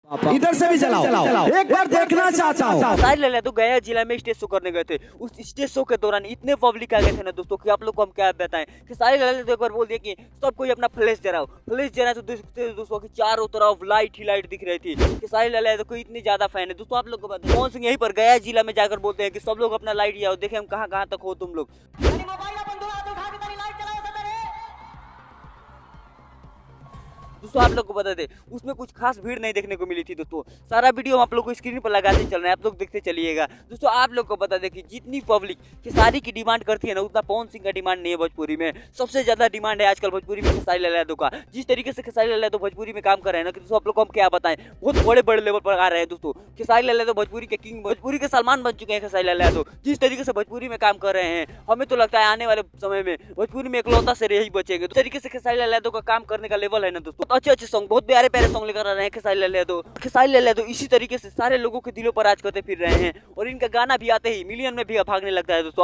इधर से भी चलाओ, एक बार देखना चाहता हूँ। साहिल लल्ला तो गया जिला में स्टेज शो करने गए थे। उस स्टेज शो के दौरान इतने पब्लिक आ गए थे ना दोस्तों कि आप लोग को हम क्या बताएं कि साहिल लल्ला तो एक बार बोल दिया कि सब कोई अपना फ्लैश जलाओ। फ्लैश जलाए तो दोस्तों की चारों तरफ लाइट ही लाइट दिख रही थी कि साहिल लल्ला तो कोई इतनी ज्यादा फैन है। दोस्तों आप लोग को बताएं कौन सिंह यहीं पर गया जिला में जाकर बोलते हैं कि सब लोग अपना लाइट जाओ, देखें हम कहाँ कहाँ तक हो तुम लोग। दोस्तों आप लोग को बता दें उसमें कुछ खास भीड़ नहीं देखने को मिली थी। दोस्तों सारा वीडियो हम आप लोग को स्क्रीन पर लगाते चल रहे हैं, आप लोग देखते चलिएगा। दोस्तों आप लोग को बता दें कि जितनी पब्लिक खेसारी की डिमांड करती है ना उतना पवन सिंह का डिमांड नहीं है भोजपुरी में। सबसे ज्यादा डिमांड है आजकल भोजपुरी में खेसारी लाल यादव का। जिस तरीके से खेसारी लाल यादव भोजपुरी में काम कर रहे हैं ना कि दोस्तों आप लोग को हम क्या बताएं, बहुत बड़े बड़े लेवल पर आ रहे हैं। दोस्तों खेसारी लाल यादव भोजपुरी के किंग, भोजपुरी के सलमान बन चुके हैं खेसारी लाल यादव। जिस तरीके से भोजपुरी में काम कर रहे हैं हमें तो लगता है आने वाले समय में भोजपुरी में इकलौता से यही बचेंगे। तो तरीके से खेसारी लाल यादव का काम करने का लेवल है ना दोस्तों। अच्छे अच्छे सॉन्ग, बहुत प्यारे प्यारे सॉन्ग लेकर आ रहे हैं खेसारी लाल यादव। खेसारी लाल यादव इसी तरीके से सारे लोगों के दिलों पर राज करते फिर रहे हैं और इनका गाना भी आते ही मिलियन में भी भागने लगता है दोस्तों।